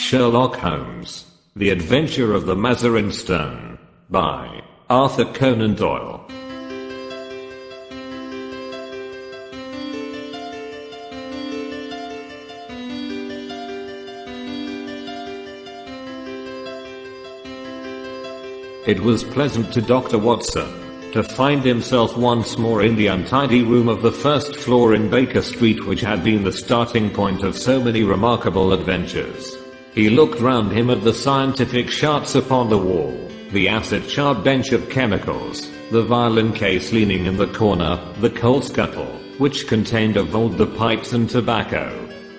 Sherlock Holmes. The Adventure of the Mazarin Stone. By Arthur Conan Doyle. It was pleasant to Dr. Watson to find himself once more in the untidy room of the first floor in Baker Street, which had been the starting point of so many remarkable adventures. He looked round him at the scientific charts upon the wall, the acid chart bench of chemicals, the violin case leaning in the corner, the coal scuttle, which contained of old the pipes and tobacco.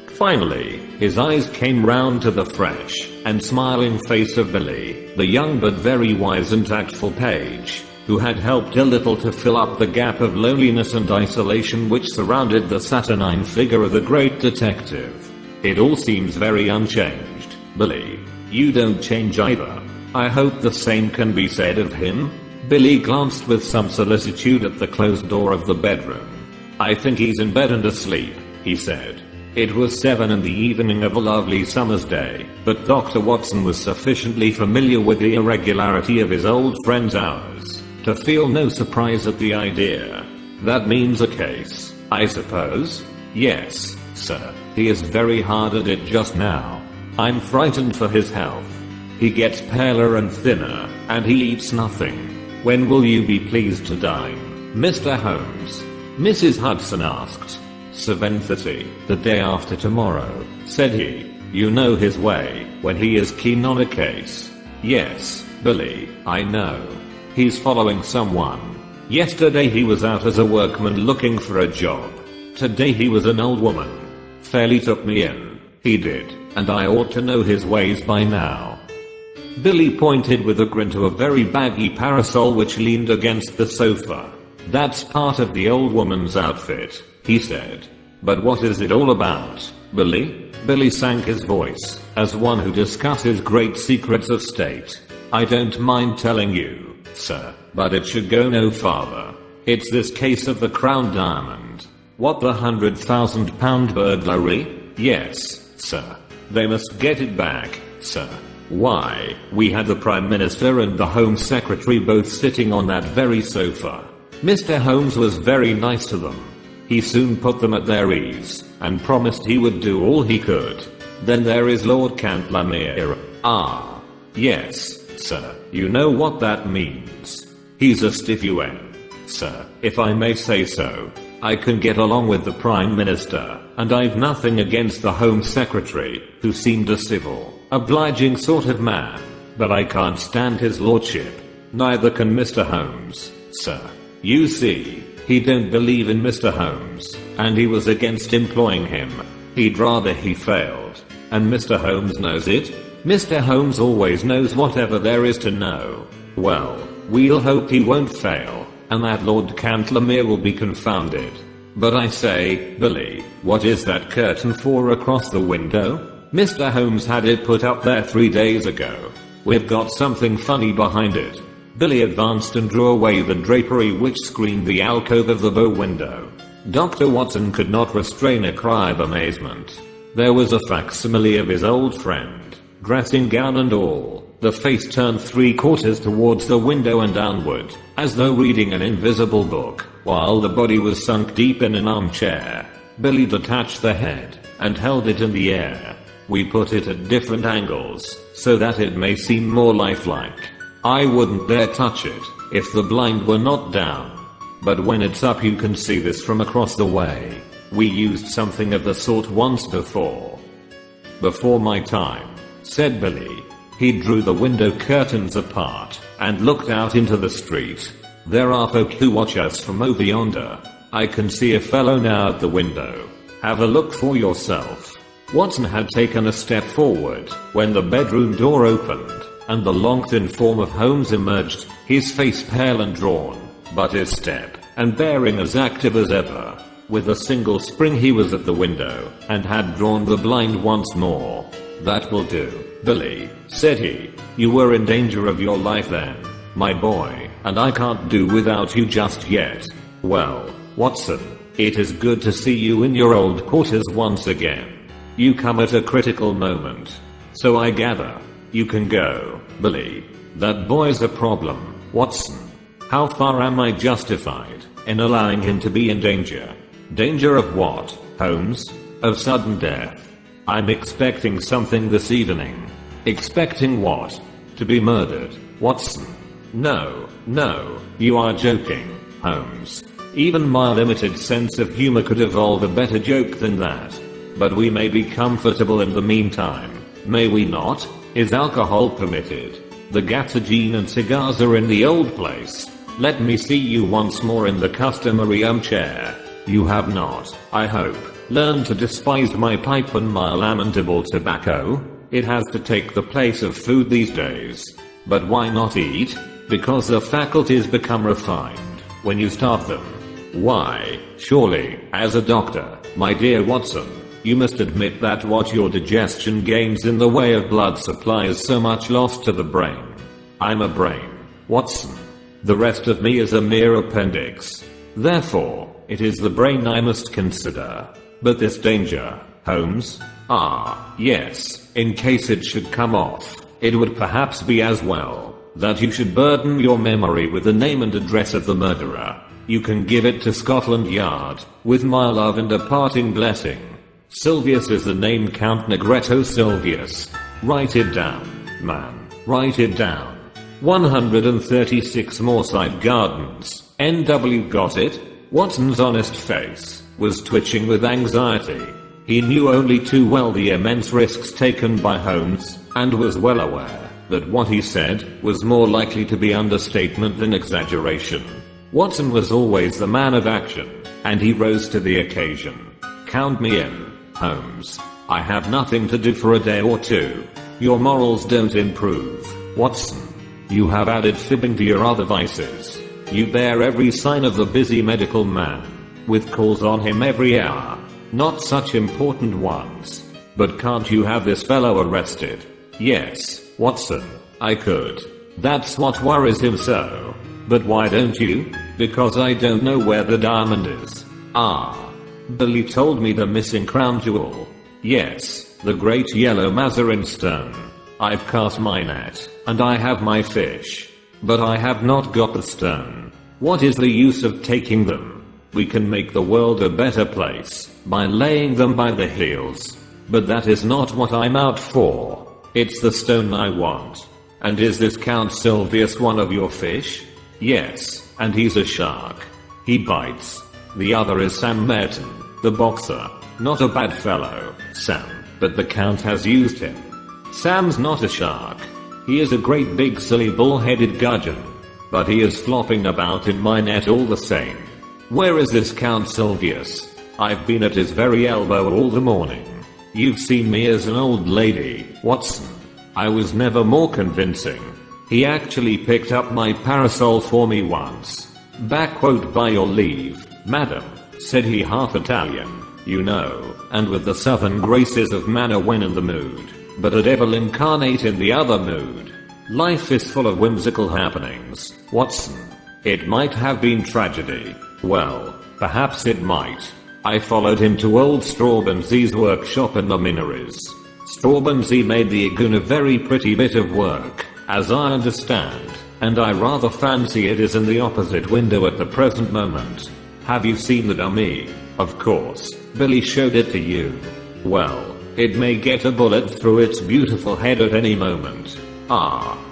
Finally, his eyes came round to the fresh and smiling face of Billy, the young but very wise and tactful page, who had helped a little to fill up the gap of loneliness and isolation which surrounded the saturnine figure of the great detective. It all seems very unchanged, Billy. You don't change either. I hope the same can be said of him? Billy glanced with some solicitude at the closed door of the bedroom. I think he's in bed and asleep, he said. It was 7 in the evening of a lovely summer's day, but Dr. Watson was sufficiently familiar with the irregularity of his old friend's hours to feel no surprise at the idea. That means a case, I suppose? Yes, sir. He is very hard at it just now. I'm frightened for his health. He gets paler and thinner, and he eats nothing. When will you be pleased to dine, Mr. Holmes? Mrs. Hudson asked. 7:30, the day after tomorrow, said he. You know his way, when he is keen on a case. Yes, Billy, I know. He's following someone. Yesterday he was out as a workman looking for a job. Today he was an old woman. Fairly took me in. He did, and I ought to know his ways by now. Billy pointed with a grin to a very baggy parasol which leaned against the sofa. That's part of the old woman's outfit, he said. But what is it all about, Billy? Billy sank his voice, as one who discusses great secrets of state. I don't mind telling you, sir, but it should go no farther. It's this case of the Crown Diamond. What, the £100,000 burglary? Yes, sir. They must get it back, sir. Why, we had the Prime Minister and the Home Secretary both sitting on that very sofa. Mr. Holmes was very nice to them. He soon put them at their ease, and promised he would do all he could. Then there is Lord Cantlamere. Ah. Yes, sir. You know what that means. He's a stiff UN. Sir, if I may say so. I can get along with the Prime Minister, and I've nothing against the Home Secretary, who seemed a civil, obliging sort of man. But I can't stand his lordship. Neither can Mr. Holmes, sir. You see, he don't believe in Mr. Holmes, and he was against employing him. He'd rather he failed. And Mr. Holmes knows it. Mr. Holmes always knows whatever there is to know. Well, we'll hope he won't fail, and that Lord Cantlamere will be confounded. But I say, Billy, what is that curtain for across the window? Mr. Holmes had it put up there 3 days ago. We've got something funny behind it. Billy advanced and drew away the drapery which screened the alcove of the bow window. Dr. Watson could not restrain a cry of amazement. There was a facsimile of his old friend, dressing gown and all, the face turned 3/4 towards the window and downward, as though reading an invisible book, while the body was sunk deep in an armchair. Billy detached the head, and held it in the air. We put it at different angles, so that it may seem more lifelike. I wouldn't dare touch it, if the blind were not down. But when it's up you can see this from across the way. We used something of the sort once before. Before my time, said Billy. He drew the window curtains apart, and looked out into the street. There are folk who watch us from over yonder. I can see a fellow now at the window. Have a look for yourself. Watson had taken a step forward, when the bedroom door opened, and the long thin form of Holmes emerged, his face pale and drawn, but his step, and bearing as active as ever. With a single spring he was at the window, and had drawn the blind once more. That will do, Billy, said he. You were in danger of your life then, my boy, and I can't do without you just yet. Well, Watson, it is good to see you in your old quarters once again. You come at a critical moment. So I gather. You can go, Billy. That boy's a problem, Watson. How far am I justified in allowing him to be in danger? Danger of what, Holmes? Of sudden death. I'm expecting something this evening. Expecting what? To be murdered, Watson. No, you are joking, Holmes. Even my limited sense of humor could evolve a better joke than that. But we may be comfortable in the meantime. May we not? Is alcohol permitted? The Gatsagine and cigars are in the old place. Let me see you once more in the customary armchair. You have not, I hope, learned to despise my pipe and my lamentable tobacco. It has to take the place of food these days. But why not eat? Because the faculties become refined when you starve them. Why, surely, as a doctor, my dear Watson, you must admit that what your digestion gains in the way of blood supply is so much lost to the brain. I'm a brain, Watson. The rest of me is a mere appendix. Therefore, it is the brain I must consider. But this danger, Holmes? Yes, in case it should come off, it would perhaps be as well that you should burden your memory with the name and address of the murderer. You can give it to Scotland Yard, with my love and a parting blessing. Silvius is the name, Count Negretto Silvius. Write it down, man. Write it down. 136 Moorside Gardens, NW. Got it? Watson's honest face was twitching with anxiety. He knew only too well the immense risks taken by Holmes, and was well aware that what he said was more likely to be understatement than exaggeration. Watson was always the man of action, and he rose to the occasion. Count me in, Holmes. I have nothing to do for a day or two. Your morals don't improve, Watson. You have added fibbing to your other vices. You bear every sign of the busy medical man, with calls on him every hour. Not such important ones. But can't you have this fellow arrested? Yes, Watson, I could. That's what worries him so. But why don't you? Because I don't know where the diamond is. Billy told me the missing crown jewel. Yes, the great yellow Mazarin stone. I've cast my net, and I have my fish. But I have not got the stone. What is the use of taking them? We can make the world a better place by laying them by the heels. But that is not what I'm out for. It's the stone I want. And is this Count Silvius one of your fish? Yes, and he's a shark. He bites. The other is Sam Merton, the boxer. Not a bad fellow, Sam, but the Count has used him. Sam's not a shark. He is a great big silly bull-headed gudgeon. But he is flopping about in my net all the same. Where is this Count Silvius? I've been at his very elbow all the morning. You've seen me as an old lady, Watson. I was never more convincing. He actually picked up my parasol for me once. Backquote, by your leave, madam, said he, half Italian, you know, and with the southern graces of manner when in the mood, but a devil incarnate in the other mood. Life is full of whimsical happenings, Watson. It might have been tragedy. Well, perhaps it might. I followed him to old Straubenzie's workshop in the Minories. Straubenzee made the Agoon a very pretty bit of work, as I understand, and I rather fancy it is in the opposite window at the present moment. Have you seen the dummy? Of course, Billy showed it to you. Well, it may get a bullet through its beautiful head at any moment.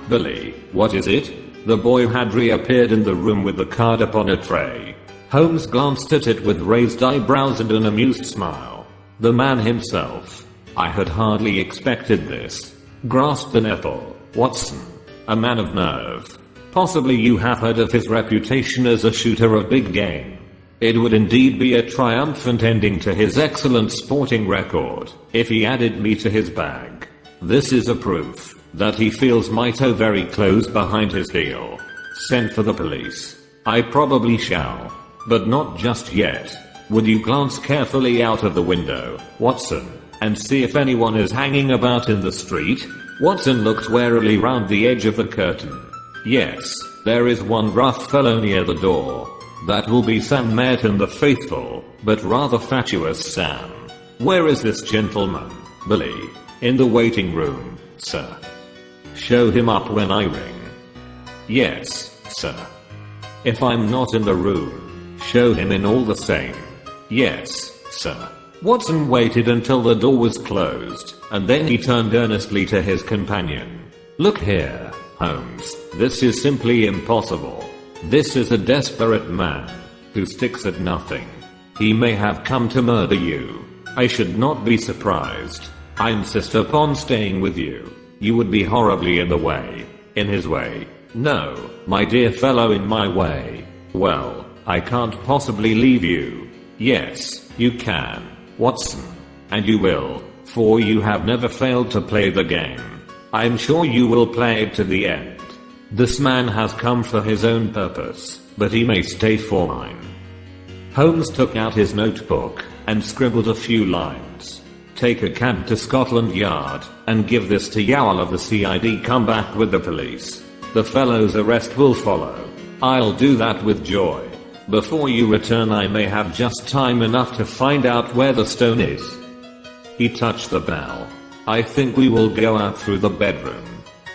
Billy, what is it? The boy had reappeared in the room with the card upon a tray. Holmes glanced at it with raised eyebrows and an amused smile. The man himself. I had hardly expected this. Grasped the nettle, Watson. A man of nerve. Possibly you have heard of his reputation as a shooter of big game. It would indeed be a triumphant ending to his excellent sporting record if he added me to his bag. This is a proof that he feels mighty very close behind his heel. Send for the police. I probably shall. But not just yet. Would you glance carefully out of the window, Watson, and see if anyone is hanging about in the street? Watson looked warily round the edge of the curtain. Yes, there is one rough fellow near the door. That will be Sam Merton, the faithful, but rather fatuous Sam. Where is this gentleman, Billy? In the waiting room, sir. Show him up when I ring. Yes, sir. If I'm not in the room, show him in all the same. Yes, sir. Watson waited until the door was closed, and then he turned earnestly to his companion. Look here, Holmes, this is simply impossible. This is a desperate man, who sticks at nothing. He may have come to murder you. I should not be surprised. I insist upon staying with you. You would be horribly in the way. In his way. No, my dear fellow, in my way. Well, I can't possibly leave you. Yes, you can, Watson. And you will, for you have never failed to play the game. I'm sure you will play it to the end. This man has come for his own purpose, but he may stay for mine. Holmes took out his notebook and scribbled a few lines. Take a cab to Scotland Yard and give this to Yowell of the CID. Come back with the police. The fellow's arrest will follow. I'll do that with joy. Before you return, I may have just time enough to find out where the stone is. He touched the bell. I think we will go out through the bedroom.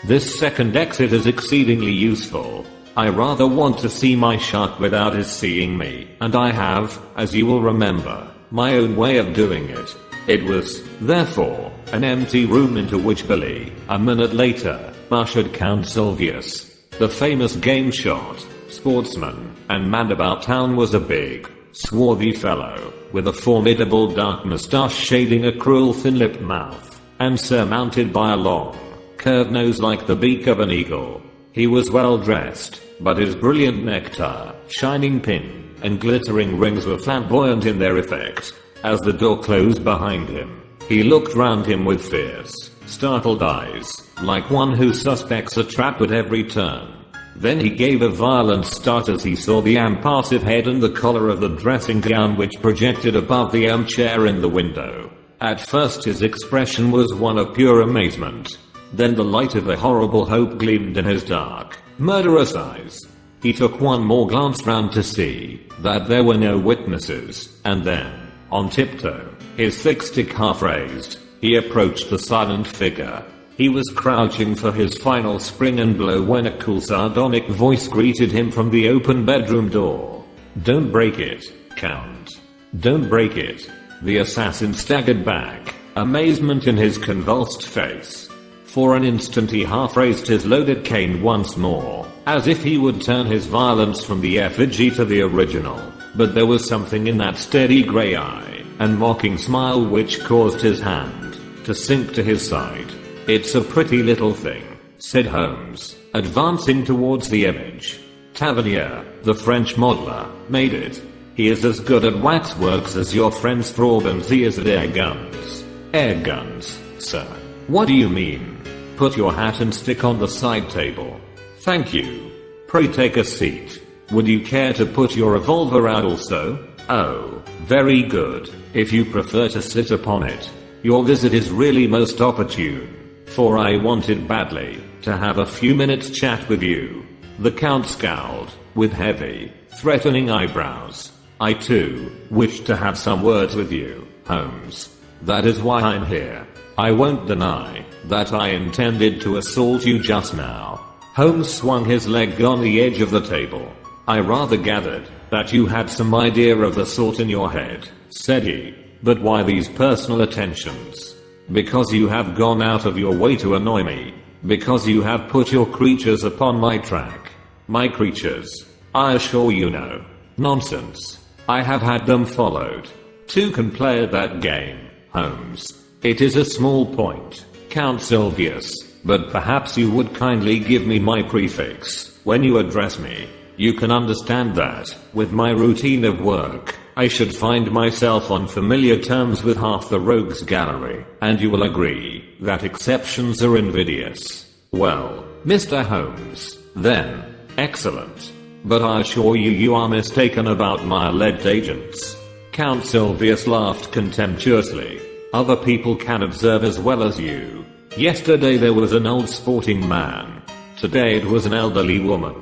This second exit is exceedingly useful. I rather want to see my shark without his seeing me, and I have, as you will remember, my own way of doing it. It was, therefore, an empty room into which Billy, a minute later, ushered Count Sylvius. The famous game shot, sportsman, and man about town was a big, swarthy fellow, with a formidable dark moustache shading a cruel thin-lipped mouth, and surmounted by a long, curved nose like the beak of an eagle. He was well dressed, but his brilliant necktie, shining pin, and glittering rings were flamboyant in their effect. As the door closed behind him, he looked round him with fierce, startled eyes, like one who suspects a trap at every turn. Then he gave a violent start as he saw the impassive head and the collar of the dressing gown which projected above the armchair in the window. At first his expression was one of pure amazement. Then the light of a horrible hope gleamed in his dark, murderous eyes. He took one more glance round to see that there were no witnesses, and then, on tiptoe, his thick stick half raised, he approached the silent figure. He was crouching for his final spring and blow when a cool sardonic voice greeted him from the open bedroom door. Don't break it, Count. Don't break it. The assassin staggered back, amazement in his convulsed face. For an instant he half raised his loaded cane once more, as if he would turn his violence from the effigy to the original, but there was something in that steady grey eye and mocking smile which caused his hand to sink to his side. It's a pretty little thing, said Holmes, advancing towards the image. Tavernier, the French modeler, made it. He is as good at waxworks as your friend Straub, and he is at air guns. Air guns, sir. What do you mean? Put your hat and stick on the side table. Thank you. Pray take a seat. Would you care to put your revolver out also? Oh, very good, if you prefer to sit upon it. Your visit is really most opportune, for I wanted badly to have a few minutes chat with you. The Count scowled, with heavy, threatening eyebrows. I too wish to have some words with you, Holmes. That is why I'm here. I won't deny that I intended to assault you just now. Holmes swung his leg on the edge of the table. I rather gathered that you had some idea of the sort in your head, said he. But why these personal attentions? Because you have gone out of your way to annoy me. Because you have put your creatures upon my track. My creatures? I assure you no. Nonsense. I have had them followed. Two can play at that game, Holmes. It is a small point, Count Sylvius, but perhaps you would kindly give me my prefix when you address me. You can understand that, with my routine of work, I should find myself on familiar terms with half the rogues gallery, and you will agree that exceptions are invidious. Well, Mr. Holmes, then, excellent. But I assure you you are mistaken about my alleged agents. Count Sylvius laughed contemptuously. Other people can observe as well as you. Yesterday there was an old sporting man. Today it was an elderly woman.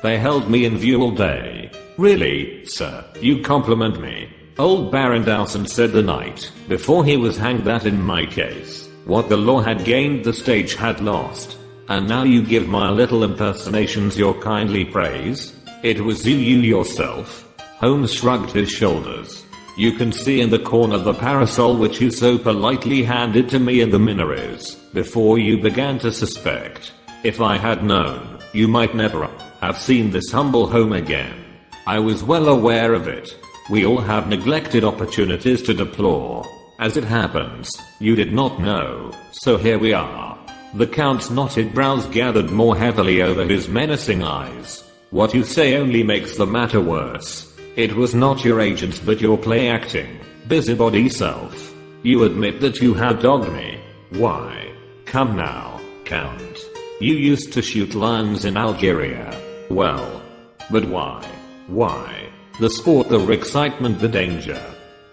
They held me in view all day. Really, sir, you compliment me. Old Baron Dowson said the night before he was hanged that in my case, What the law had gained the stage had lost. And now you give my little impersonations your kindly praise? It was you yourself. Holmes shrugged his shoulders. You can see in the corner the parasol which you so politely handed to me in the Minories, before you began to suspect. If I had known, you might never have seen this humble home again. I was well aware of it. We all have neglected opportunities to deplore. As it happens, you did not know, so here we are. The Count's knotted brows gathered more heavily over his menacing eyes. What you say only makes the matter worse. It was not your agents but your play-acting, busybody self. You admit that you had dogged me. Why? Come now, Count. You used to shoot lions in Algeria. Well. But why? Why? The sport, the excitement, the danger.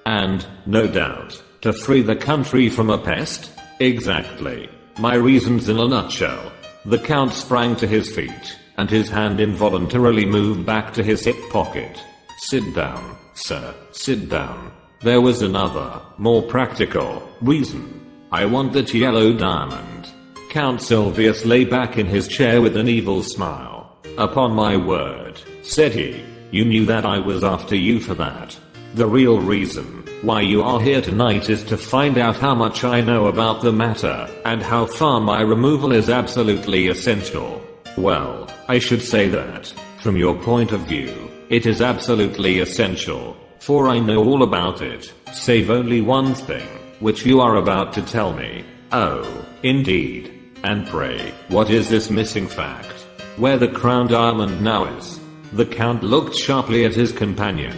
And, no doubt, to free the country from a pest? Exactly. My reasons in a nutshell. The Count sprang to his feet, and his hand involuntarily moved back to his hip pocket. Sit down, sir, sit down. There was another, more practical, reason. I want that yellow diamond. Count Silvius lay back in his chair with an evil smile. Upon my word, said he, you knew that I was after you for that. The real reason why you are here tonight is to find out how much I know about the matter, and how far my removal is absolutely essential. Well, I should say that, from your point of view, it is absolutely essential, for I know all about it, save only one thing, which you are about to tell me. Oh, indeed. And pray, what is this missing fact? Where the crown diamond now is? The Count looked sharply at his companion.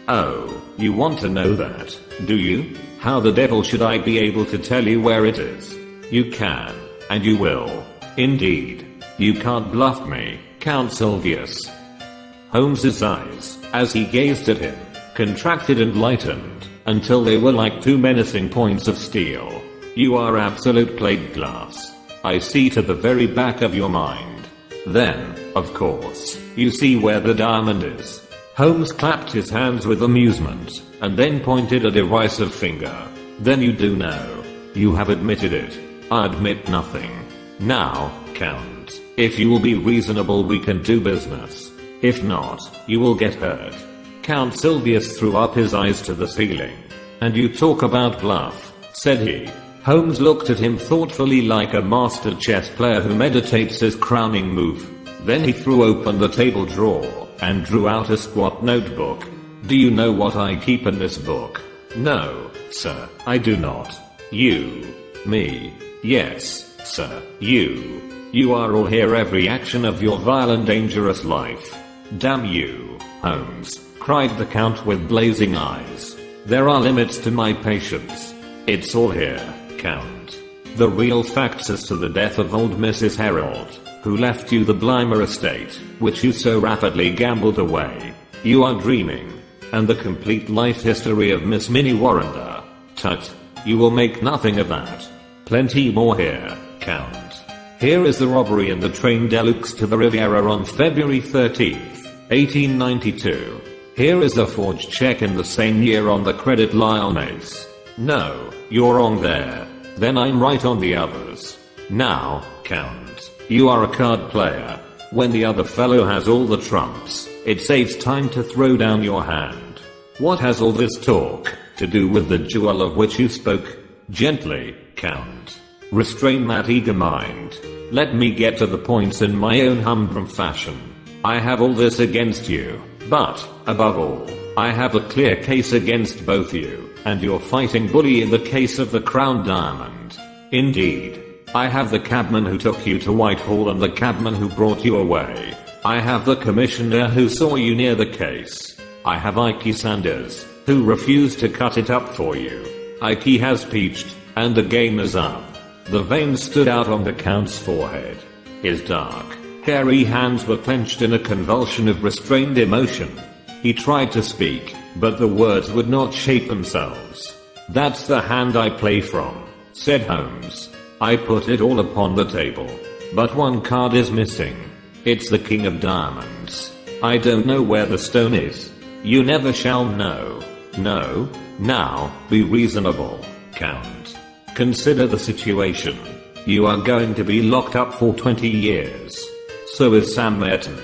Oh, you want to know that, do you? How the devil should I be able to tell you where it is? You can, and you will. Indeed. You can't bluff me, Count Silvius. Holmes's eyes, as he gazed at him, contracted and lightened, until they were like two menacing points of steel. You are absolute plate glass. I see to the very back of your mind. Then, of course, you see where the diamond is. Holmes clapped his hands with amusement, and then pointed a derisive finger. Then you do know. You have admitted it. I admit nothing. Now, Count, if you will be reasonable we can do business. If not, you will get hurt. Count Silvius threw up his eyes to the ceiling. And you talk about bluff, said he. Holmes looked at him thoughtfully like a master chess player who meditates his crowning move. Then he threw open the table drawer, and drew out a squat notebook. Do you know what I keep in this book? No, sir, I do not. You. Me. Yes, sir, you. You are all here every action of your vile and dangerous life. Damn you, Holmes, cried the Count with blazing eyes. There are limits to my patience. It's all here, Count. The real facts as to the death of old Mrs. Herold, who left you the Blimer estate, which you so rapidly gambled away. You are dreaming. And the complete life history of Miss Minnie Warrender. Tut. You will make nothing of that. Plenty more here, Count. Here is the robbery in the train deluxe to the Riviera on February 13th, 1892. Here is a forged check in the same year on the credit Lyonnaise. No, you're wrong there. Then I'm right on the others. Now, Count, you are a card player. When the other fellow has all the trumps, it saves time to throw down your hand. What has all this talk to do with the jewel of which you spoke? Gently, Count. Restrain that eager mind. Let me get to the points in my own humdrum fashion. I have all this against you, but, above all, I have a clear case against both you and your fighting bully in the case of the Crown Diamond. Indeed. I have the cabman who took you to Whitehall and the cabman who brought you away. I have the commissioner who saw you near the case. I have Ike Sanders, who refused to cut it up for you. Ike has peached, and the game is up. The veins stood out on the Count's forehead. His dark, hairy hands were clenched in a convulsion of restrained emotion. He tried to speak, but the words would not shape themselves. That's the hand I play from, said Holmes. I put it all upon the table. But one card is missing. It's the King of Diamonds. I don't know where the stone is. You never shall know. No. Now, be reasonable, Count. Consider the situation. You are going to be locked up for 20 years. So is Sam Merton.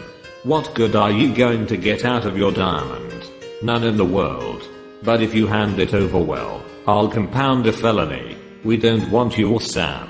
What good are you going to get out of your diamond? None in the world. But if you hand it over, well, I'll compound a felony. We don't want your Sam.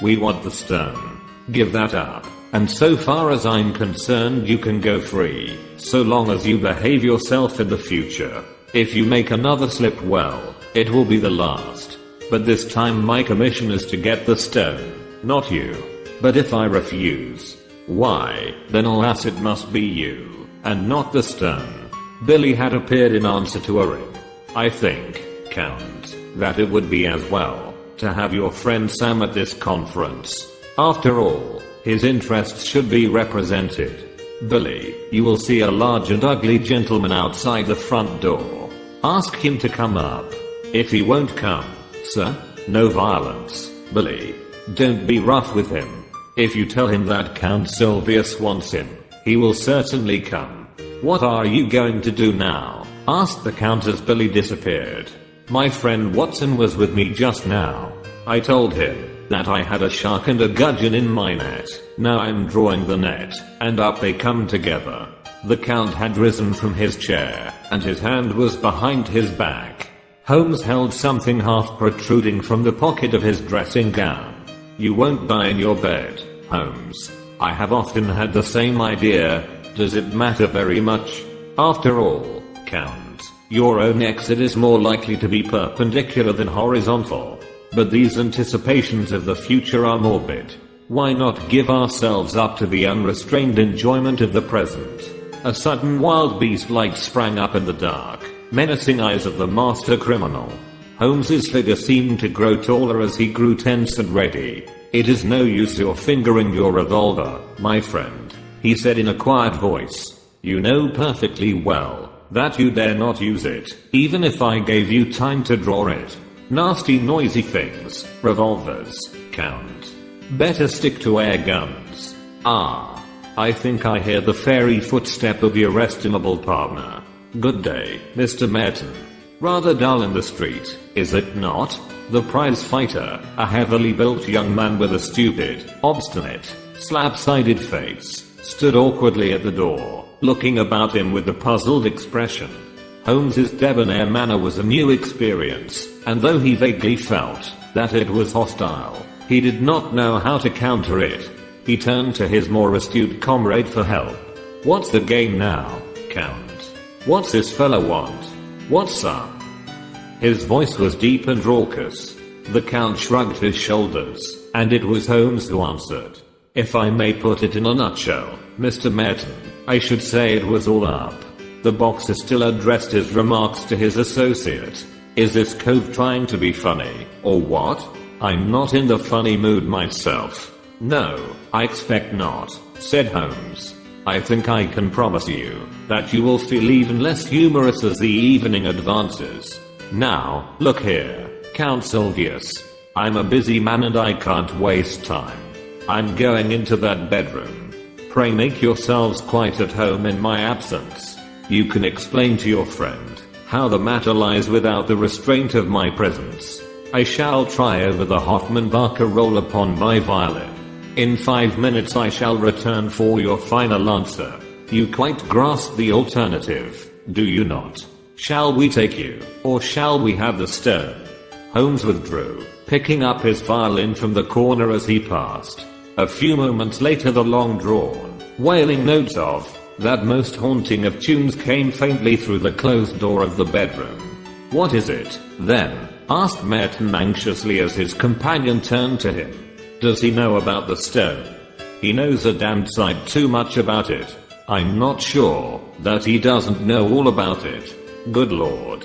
We want the stone. Give that up. And so far as I'm concerned, you can go free, so long as you behave yourself in the future. If you make another slip, well, it will be the last. But this time my commission is to get the stone, not you. But if I refuse, why, then alas it must be you, and not the stone. Billy had appeared in answer to a ring. I think, Count, that it would be as well to have your friend Sam at this conference. After all, his interests should be represented. Billy, you will see a large and ugly gentleman outside the front door. Ask him to come up. If he won't come, sir, no violence. Billy, don't be rough with him. If you tell him that Count Sylvius wants him, he will certainly come. What are you going to do now? Asked the Count as Billy disappeared. My friend Watson was with me just now. I told him that I had a shark and a gudgeon in my net. Now I'm drawing the net, and up they come together. The Count had risen from his chair, and his hand was behind his back. Holmes held something half protruding from the pocket of his dressing gown. You won't die in your bed, Holmes. I have often had the same idea. Does it matter very much? After all, Count, your own exit is more likely to be perpendicular than horizontal. But these anticipations of the future are morbid. Why not give ourselves up to the unrestrained enjoyment of the present? A sudden wild beast light sprang up in the dark, menacing eyes of the master criminal. Holmes's figure seemed to grow taller as he grew tense and ready. It is no use your fingering your revolver, my friend, he said in a quiet voice. You know perfectly well that you dare not use it, even if I gave you time to draw it. Nasty noisy things, revolvers, Count. Better stick to air guns. Ah, I think I hear the fairy footstep of your estimable partner. Good day, Mr. Merton. Rather dull in the street, is it not? The prize fighter, a heavily built young man with a stupid, obstinate, slab-sided face, stood awkwardly at the door, looking about him with a puzzled expression. Holmes's debonair manner was a new experience, and though he vaguely felt that it was hostile, he did not know how to counter it. He turned to his more astute comrade for help. What's the game now, Count? What's this fella want? What's up? His voice was deep and raucous. The Count shrugged his shoulders, and it was Holmes who answered. If I may put it in a nutshell, Mr. Merton, I should say it was all up. The boxer still addressed his remarks to his associate. Is this cove trying to be funny, or what? I'm not in the funny mood myself. No, I expect not, said Holmes. I think I can promise you that you will feel even less humorous as the evening advances. Now, look here, Count Sylvius. I'm a busy man and I can't waste time. I'm going into that bedroom. Pray make yourselves quite at home in my absence. You can explain to your friend how the matter lies without the restraint of my presence. I shall try over the Hoffman-Barker roll upon my violin. In 5 minutes I shall return for your final answer. You quite grasp the alternative, do you not? Shall we take you, or shall we have the stone? Holmes withdrew, picking up his violin from the corner as he passed. A few moments later the long-drawn, wailing notes of that most haunting of tunes came faintly through the closed door of the bedroom. What is it, then? Asked Merton anxiously as his companion turned to him. Does he know about the stone? He knows a damned sight too much about it. I'm not sure that he doesn't know all about it. Good lord.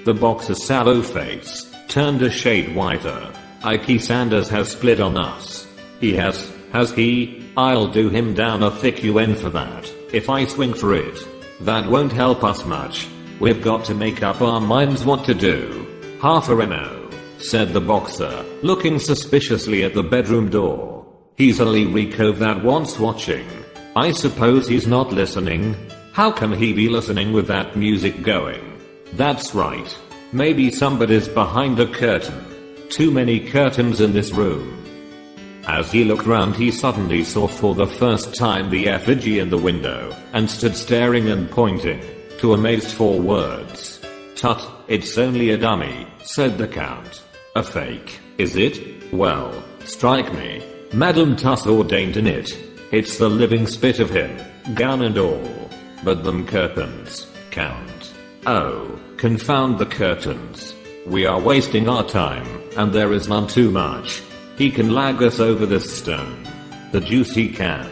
The boxer's sallow face turned a shade whiter. Ike Sanders has split on us. He has he? I'll do him down a thick UN for that, if I swing for it. That won't help us much. We've got to make up our minds what to do. Half a remo, said the boxer, looking suspiciously at the bedroom door. He's only Rico that wants watching. I suppose he's not listening. How can he be listening with that music going? That's right. Maybe somebody's behind a curtain. Too many curtains in this room. As he looked round, he suddenly saw for the first time the effigy in the window, and stood staring and pointing, too amazed for words. "Tut, it's only a dummy," said the Count. "A fake, is it? Well, strike me. Madame Tuss ordained in it. It's the living spit of him, gown and all. But them curtains, Count. Oh, confound the curtains. We are wasting our time, and there is none too much. He can lag us over this stone. The deuce he can.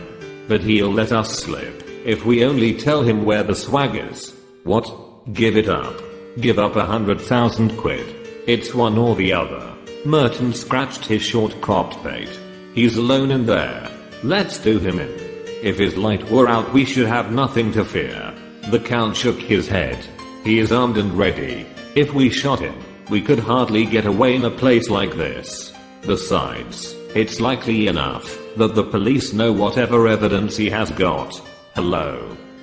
But he'll let us slip, if we only tell him where the swag is. What? Give it up. Give up 100,000 quid. It's one or the other." Merton scratched his short-cropped pate. "He's alone in there. Let's do him in. If his light were out, we should have nothing to fear." The Count shook his head. "He is armed and ready. If we shot him, we could hardly get away in a place like this. Besides, it's likely enough that the police know whatever evidence he has got. Hello?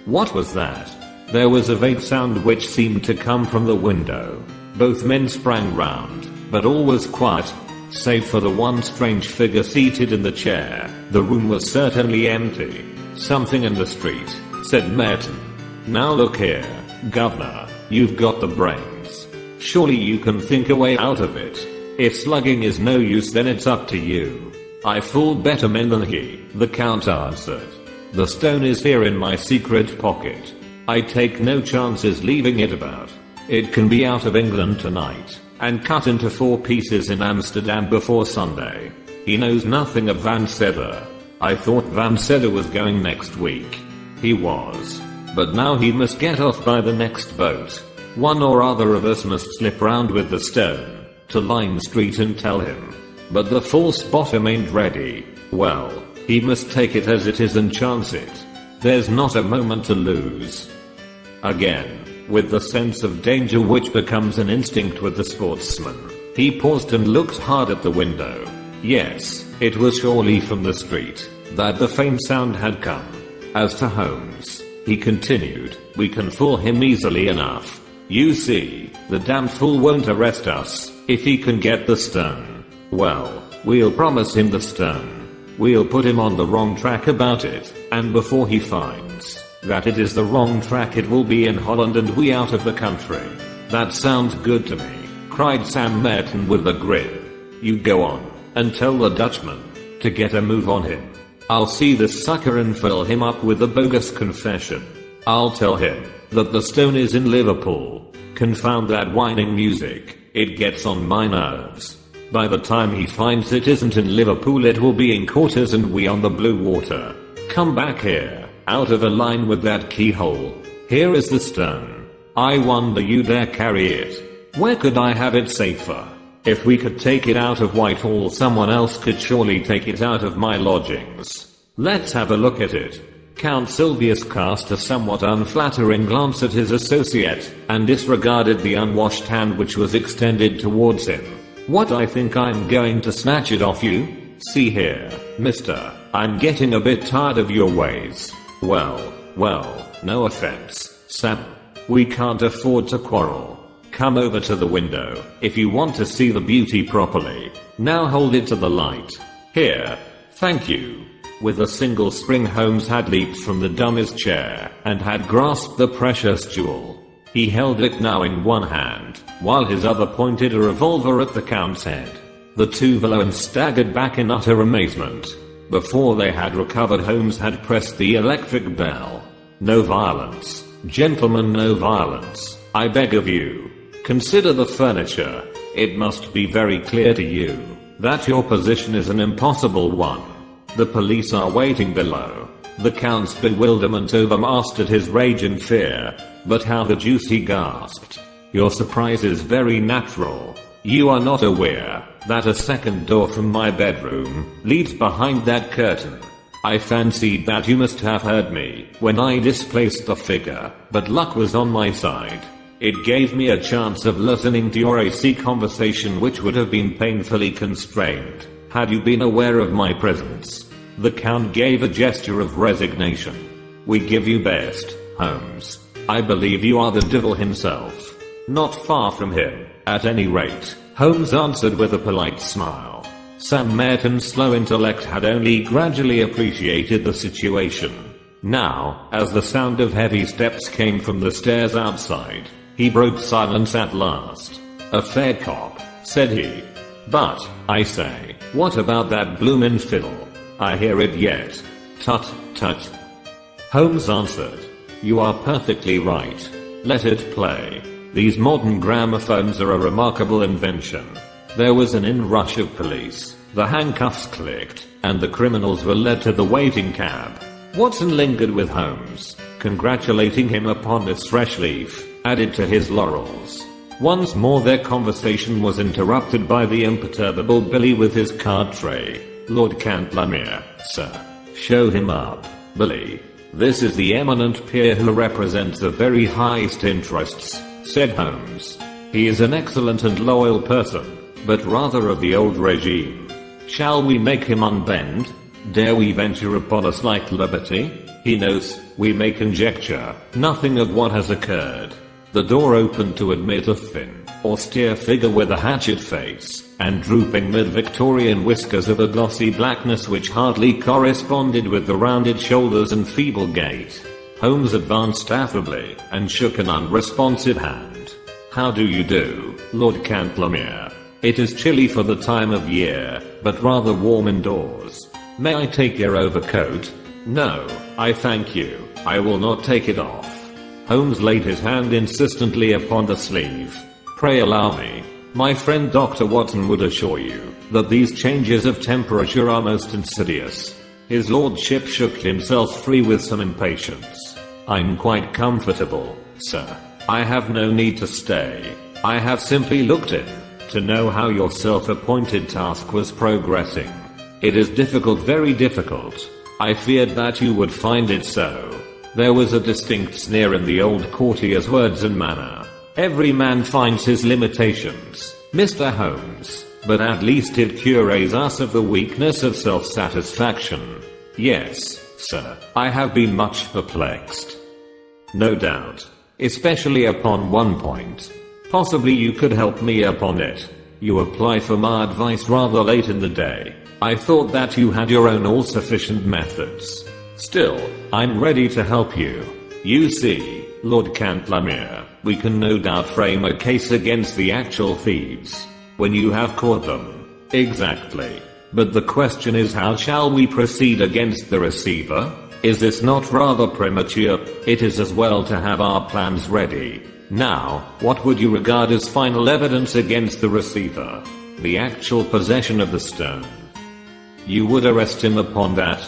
What was that?" There was a vague sound which seemed to come from the window. Both men sprang round, but all was quiet, save for the one strange figure seated in the chair. The room was certainly empty. "Something in the street," said Merton. "Now look here, Governor, you've got the brains. Surely you can think a way out of it. If slugging is no use, then it's up to you." "I fooled better men than he," the Count answered. "The stone is here in my secret pocket. I take no chances leaving it about. It can be out of England tonight, and cut into 4 pieces in Amsterdam before Sunday." He knows nothing of Van Sedder. I thought Van Sedder was going next week. He was. But now he must get off by the next boat. One or other of us must slip round with the stone to Lime Street and tell him. But the false bottom ain't ready. Well, he must take it as it is and chance it. There's not a moment to lose. Again, with the sense of danger which becomes an instinct with the sportsman, he paused and looked hard at the window. Yes, it was surely from the street that the faint sound had come. As to Holmes, he continued, we can fool him easily enough. You see, the damned fool won't arrest us if he can get the stone. Well, we'll promise him the stone. We'll put him on the wrong track about it, and before he finds that it is the wrong track, it will be in Holland and we out of the country. That sounds good to me, cried Sam Merton with a grin. You go on, and tell the Dutchman to get a move on him. I'll see this sucker and fill him up with a bogus confession. I'll tell him that the stone is in Liverpool. Confound that whining music, it gets on my nerves. By the time he finds it isn't in Liverpool, it will be in Quarters and we on the blue water. Come back here, out of a line with that keyhole. Here is the stone. I wonder you dare carry it. Where could I have it safer? If we could take it out of Whitehall, someone else could surely take it out of my lodgings. Let's have a look at it. Count Silvius cast a somewhat unflattering glance at his associate, and disregarded the unwashed hand which was extended towards him. What, I think I'm going to snatch it off you? See here, mister, I'm getting a bit tired of your ways. Well, no offense, Sam. We can't afford to quarrel. Come over to the window if you want to see the beauty properly. Now hold it to the light. Here, thank you. With a single spring, Holmes had leaped from the dummy's chair and had grasped the precious jewel. He held it now in one hand, while his other pointed a revolver at the Count's head. The two villains staggered back in utter amazement. Before they had recovered, Holmes had pressed the electric bell. No violence, gentlemen, no violence, I beg of you. Consider the furniture. It must be very clear to you that your position is an impossible one. The police are waiting below. The Count's bewilderment overmastered his rage and fear. But how the deuce, he gasped. Your surprise is very natural. You are not aware that a second door from my bedroom leads behind that curtain. I fancied that you must have heard me when I displaced the figure, but luck was on my side. It gave me a chance of listening to your AC conversation, which would have been painfully constrained had you been aware of my presence. The Count gave a gesture of resignation. We give you best, Holmes. I believe you are the devil himself. Not far from him, at any rate, Holmes answered with a polite smile. Sam Merton's slow intellect had only gradually appreciated the situation. Now, as the sound of heavy steps came from the stairs outside, he broke silence at last. "A fair cop," said he. "But, I say, what about that bloomin' fiddle? I hear it yet." "Tut, tut," Holmes answered. "You are perfectly right. Let it play. These modern gramophones are a remarkable invention." There was an inrush of police, the handcuffs clicked, and the criminals were led to the waiting cab. Watson lingered with Holmes, congratulating him upon this fresh leaf, added to his laurels. Once more their conversation was interrupted by the imperturbable Billy with his card tray. "Lord Cantlemere, sir." "Show him up, Billy. This is the eminent peer who represents the very highest interests," said Holmes. "He is an excellent and loyal person, but rather of the old regime. Shall we make him unbend? Dare we venture upon a slight liberty? He knows, we may conjecture, nothing of what has occurred." The door opened to admit a thin, austere figure with a hatchet face, and drooping mid-Victorian whiskers of a glossy blackness which hardly corresponded with the rounded shoulders and feeble gait. Holmes advanced affably, and shook an unresponsive hand. "How do you do, Lord Cantlemere? It is chilly for the time of year, but rather warm indoors. May I take your overcoat?" "No, I thank you. I will not take it off." Holmes laid his hand insistently upon the sleeve. "Pray allow me. My friend Dr. Watson would assure you that these changes of temperature are most insidious." His lordship shook himself free with some impatience. "I'm quite comfortable, sir. I have no need to stay. I have simply looked in to know how your self-appointed task was progressing. It is difficult, very difficult. I feared that you would find it so." There was a distinct sneer in the old courtier's words and manner. "Every man finds his limitations, Mr. Holmes, but at least it cures us of the weakness of self-satisfaction." "Yes, sir, I have been much perplexed." "No doubt. Especially upon one point. Possibly you could help me upon it. You applied for my advice rather late in the day. I thought that you had your own all-sufficient methods. Still, I'm ready to help you. You see, Lord Cantlemere, we can no doubt frame a case against the actual thieves when you have caught them." "Exactly. But the question is, how shall we proceed against the receiver? Is this not rather premature? It is as well to have our plans ready. Now, what would you regard as final evidence against the receiver?" "The actual possession of the stone." "You would arrest him upon that?"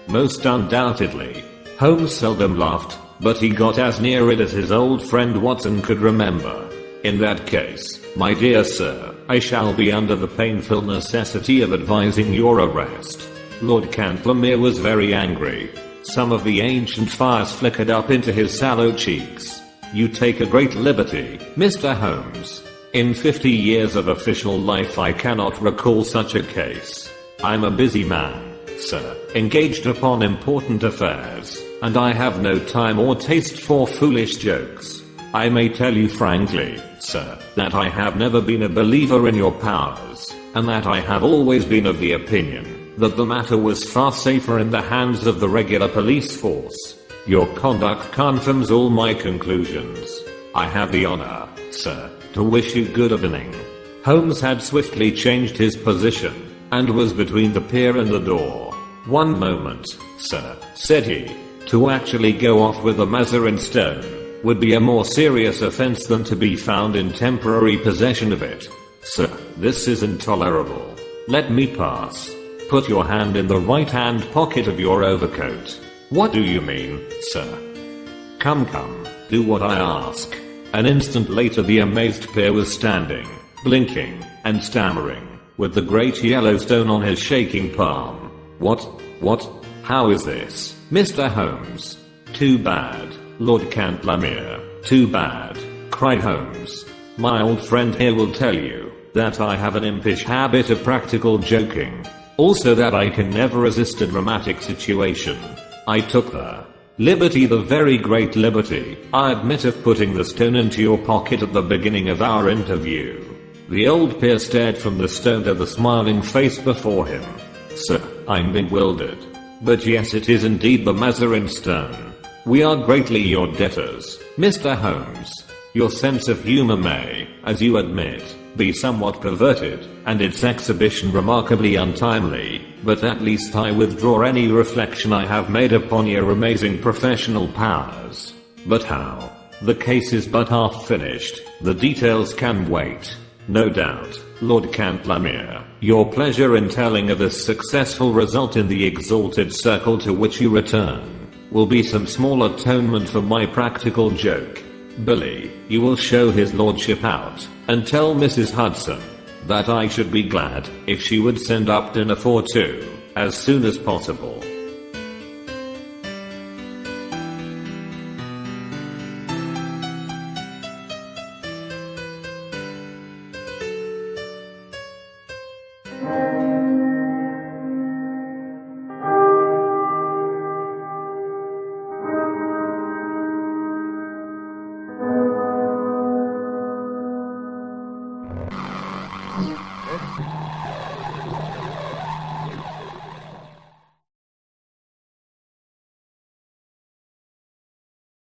"Most undoubtedly." Holmes seldom laughed, but he got as near it as his old friend Watson could remember. "In that case, my dear sir, I shall be under the painful necessity of advising your arrest." Lord Cantlemere was very angry. Some of the ancient fires flickered up into his sallow cheeks. "You take a great liberty, Mr. Holmes. In 50 years of official life I cannot recall such a case. I'm a busy man, sir, engaged upon important affairs, and I have no time or taste for foolish jokes. I may tell you frankly, sir, that I have never been a believer in your powers, and that I have always been of the opinion that the matter was far safer in the hands of the regular police force. Your conduct confirms all my conclusions. I have the honor, sir, to wish you good evening." Holmes had swiftly changed his position, and was between the peer and the door. "One moment, sir," said he. "To actually go off with a Mazarin stone would be a more serious offense than to be found in temporary possession of it. Sir, this is intolerable. Let me pass." "Put your hand in the right-hand pocket of your overcoat." "What do you mean, sir?" Come, do what I ask." An instant later the amazed peer was standing, blinking, and stammering, with the great yellow stone on his shaking palm. What? How is this, Mr. Holmes?" "Too bad, Lord Cantlemere, too bad," cried Holmes. "My old friend here will tell you that I have an impish habit of practical joking. Also that I can never resist a dramatic situation. I took the liberty, the very great liberty, I admit, of putting the stone into your pocket at the beginning of our interview. The old peer stared from the stone to the smiling face before him. Sir, I'm bewildered. But yes, it is indeed the Mazarin stone. We are greatly your debtors, Mr. Holmes. Your sense of humor may, as you admit, be somewhat perverted, and its exhibition remarkably untimely, but at least I withdraw any reflection I have made upon your amazing professional powers. But how? The case is but half finished, the details can wait. No doubt, Lord Cantlamere, your pleasure in telling of a successful result in the exalted circle to which you return will be some small atonement for my practical joke. Billy, you will show his lordship out, and tell Mrs. Hudson that I should be glad if she would send up dinner for two as soon as possible.